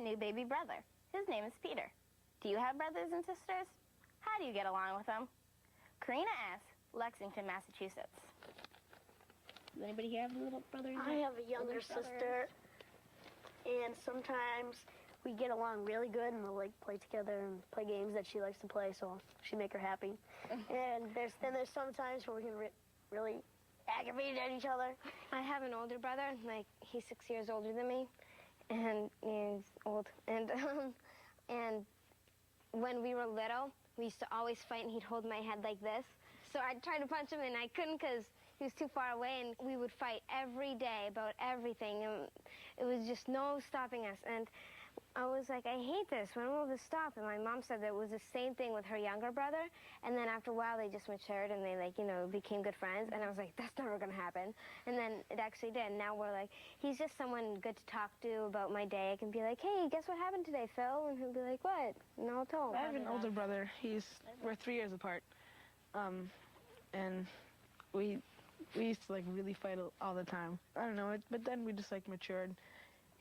new baby brother. His name is Peter. Do you have brothers and sisters? How do you get along with them? Karina S., Lexington, Massachusetts. Does anybody here have a little brother? I have a younger sister, and sometimes we get along really good, and we'll like play together and play games that she likes to play, so she make her happy. And there's some times where we can really aggravate at each other. I have an older brother, like he's 6 years older than me, and he's old. And when we were little, we used to always fight, and he'd hold my head like this. So I'd try to punch him, and I couldn't because he was too far away, and we would fight every day about everything. And it was just no stopping us. And I was like, I hate this. When will this stop? And my mom said that it was the same thing with her younger brother. And then after a while, they just matured, and they, like, you know, became good friends. And I was like, that's never going to happen. And then it actually did. Now we're like, he's just someone good to talk to about my day. I can be like, hey, guess what happened today, Phil? And he'll be like, what? And I'll tell him. I have an older brother. We're 3 years apart. And we used to like really fight all the time. I don't know, but then we just like matured.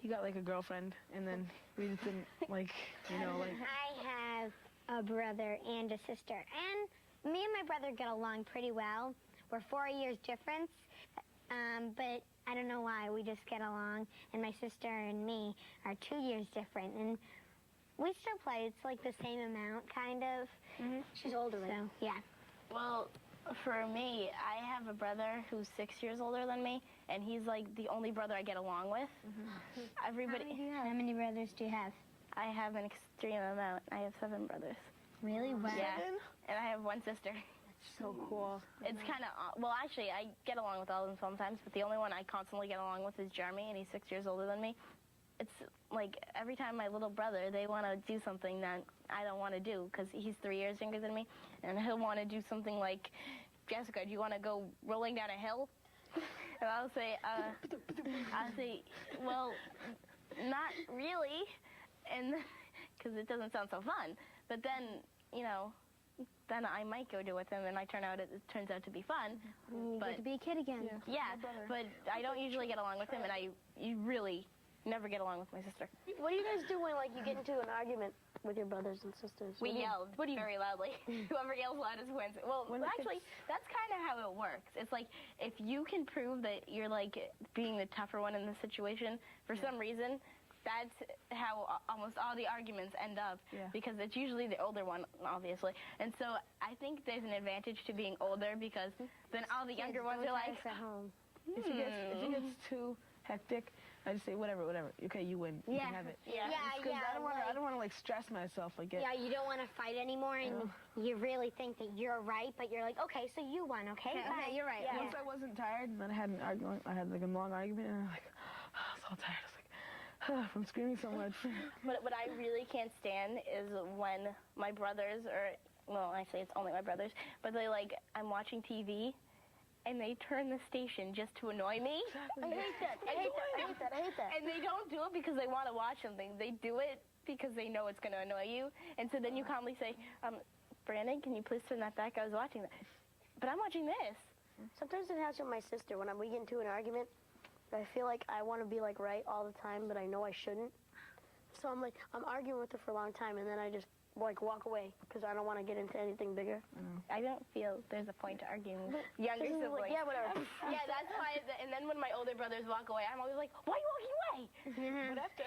He got like a girlfriend, and then we just didn't like, you know, like. I have a brother and a sister, and me and my brother get along pretty well. We're 4 years difference, but I don't know why, we just get along. And my sister and me are 2 years different, and we still play. It's like the same amount, kind of. Mm-hmm. She's older, so yeah. Well, for me, I have a brother who's 6 years older than me, and he's like the only brother I get along with. Mm-hmm. Everybody. How many brothers do you have? I have an extreme amount. I have 7 brothers. Really? Wow. Yeah, and I have 1 sister. so cool. It's kind of, well, actually, I get along with all of them sometimes, but the only one I constantly get along with is Jeremy, and he's 6 years older than me. It's like every time my little brother, they want to do something that I don't want to do because he's 3 years younger than me, and he'll want to do something like, Jessica, do you want to go rolling down a hill? And I'll say, well, not really, and because it doesn't sound so fun. But then, you know, then I might go do it with him, and it turns out to be fun. You get to be a kid again. Yeah, but I don't usually get along with him, and you really never get along with my sister. What do you guys do when like you get into an argument with your brothers and sisters? We yell very loudly. Whoever yells loudest wins. Well, actually, that's kind of how it works. It's like if you can prove that you're like being the tougher one in the situation, for some reason, that's how almost all the arguments end up. Yeah. Because it's usually the older one, obviously. And so I think there's an advantage to being older because then all the younger ones are like, at home. If it gets too hectic, I just say whatever. Okay, you win. You can have it. Yeah. Because I don't want to like stress myself. Like Yeah, you don't want to fight anymore, and you really think that you're right, but you're like, okay, so you won, okay? Okay, you're right. Once I wasn't tired, and then I had an argument. I had like a long argument, and I'm like, I was so tired. I was like, from screaming so much. But what I really can't stand is when my brothers, well, actually it's only my brothers, but I'm watching TV, and they turn the station just to annoy me. Exactly. I hate that. I hate that. And they don't do it because they want to watch something. They do it because they know it's going to annoy you. And so then you calmly say, Brandon, can you please turn that back? I was watching that. But I'm watching this. Sometimes it happens with my sister when we get into an argument. I feel like I want to be like right all the time, but I know I shouldn't. So I'm arguing with her for a long time, and then I just like walk away because I don't want to get into anything bigger. I don't feel there's a point to arguing with younger siblings. Like, yeah, whatever. Yeah, that's why. And then when my older brothers walk away, I'm always like, why are you walking away? But after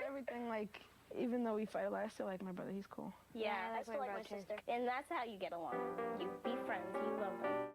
everything, like, even though we fight a lot, I still like my brother. He's cool. Yeah, I still like my sister. And that's how you get along. You be friends. You love them.